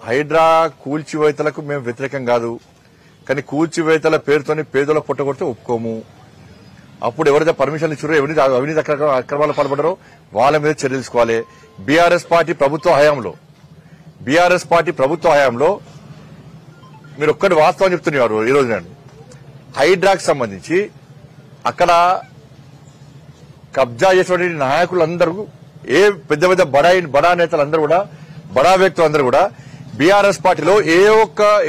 హైడ్రా కూల్చివేతలకు మేము వ్యతిరేకం కాదు, కానీ కూల్చివేతల పేరుతోని పేదల పుట్టగొడితే ఒప్పుకోము. అప్పుడు ఎవరైతే పర్మిషన్ ఇచ్చారో ఎవరైతే అవినీతి అక్రమాలు పాల్పడారో వాళ్ళ మీద చర్యలు తీసుకోవాలి. బీఆర్ఎస్ పార్టీ ప్రభుత్వ హయాంలో మీరు ఒక్కటి వాస్తవం చెప్తున్నారు. ఈ రోజు నేను హైడ్రాకి సంబంధించి అక్కడ కబ్జా చేసినటువంటి నాయకులందరూ పెద్ద పెద్ద బడా నేతలందరూ కూడా బడా వ్యక్తులందరూ కూడా బీఆర్ఎస్ పార్టీలో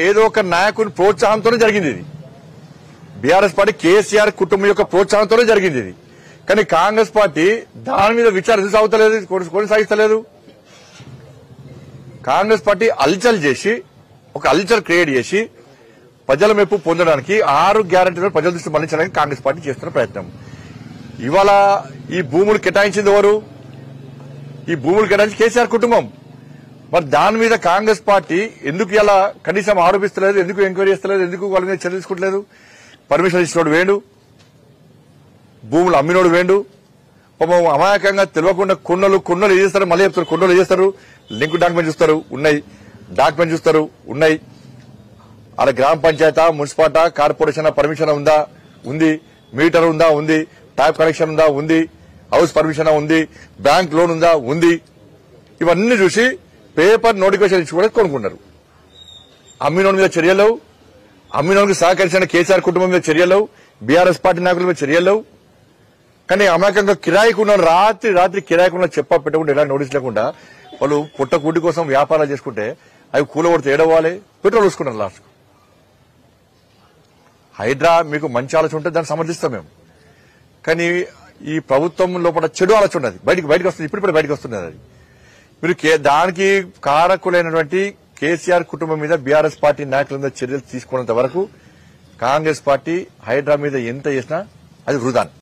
ఏదో ఒక నాయకుని ప్రోత్సాహంతోనే జరిగింది. ఇది బీఆర్ఎస్ పార్టీ కేసీఆర్ కుటుంబం యొక్క ప్రోత్సాహంతోనే జరిగింది ఇది. కానీ కాంగ్రెస్ పార్టీ దాని మీద విచారణ సాగుతలేదు, కొనసాగిస్తలేదు. కాంగ్రెస్ పార్టీ ఒక అల్చల్ క్రియేట్ చేసి ప్రజల మెప్పు పొందడానికి 6 గ్యారంటీలను ప్రజల దృష్టి మళ్లించడానికి కాంగ్రెస్ పార్టీ చేస్తున్న ప్రయత్నం. ఇవాళ ఈ భూములు కేటాయించింది ఎవరు? ఈ భూములు కేటాయించి కేసీఆర్ కుటుంబం. మరి దాని మీద కాంగ్రెస్ పార్టీ ఎందుకు ఇలా కనీసం ఆరోపిస్తలేదు, ఎందుకు ఎంక్వైరీ చేస్తలేదు, ఎందుకు వాళ్ళ మీద చర్య తీసుకోవట్లేదు? పర్మిషన్ ఇచ్చినోడు వేండు, భూములు అమ్మినోడు వేండు, అమాయకంగా తెలియకుండా కొన్నలు చేస్తారు. మళ్ళీ చెప్తారు కొన్నలు చేస్తారు, లింక్ డాక్యుమెంట్ చూస్తారు ఉన్నాయి. అలా గ్రామ పంచాయతీ, మున్సిపాలిటీ, కార్పొరేషన్ పర్మిషన్ ఉంది, మీటర్ ఉంది, ట్యాప్ కనెక్షన్ ఉంది, హౌస్ పర్మిషన్ ఉంది, బ్యాంక్ లోన్ ఉంది. ఇవన్నీ చూసి పేపర్ నోటిఫికేషన్ ఇచ్చి కూడా కొనుక్కున్నారు. అమ్మినోడి మీద చర్యలు, అమ్మినోడికి సహకరించిన కేసీఆర్ కుటుంబం మీద చర్యలు, బీఆర్ఎస్ పార్టీ నాయకుల మీద చర్యలు. కానీ అమాయకంగా కిరాయికున్న రాత్రి కిరాయికున్న చెప్ప పెట్టకుండా ఎలా నోటీస్ లేకుండా వాళ్ళు పుట్టకూటి కోసం వ్యాపారాలు చేసుకుంటే అవి కూలగొడితే ఏడవాలి, పెట్రోల్ చూసుకున్నారు లాస్ట్. హైడ్రా మీకు మంచి ఆలోచన ఉంటే దాన్ని సమర్థిస్తాం మేము. కానీ ఈ ప్రభుత్వం లోపల చెడు ఆలోచన ఉన్నది, బయటకు వస్తుంది, ఇప్పుడు బయటకు వస్తున్నది. అది మీరు దానికి కారకులైనటువంటి కేసీఆర్ కుటుంబం మీద బీఆర్ఎస్ పార్టీ నాయకుల మీద చర్యలు తీసుకున్నంత వరకు కాంగ్రెస్ పార్టీ హైడ్రా మీద ఎంత చేసినా అది వృధా.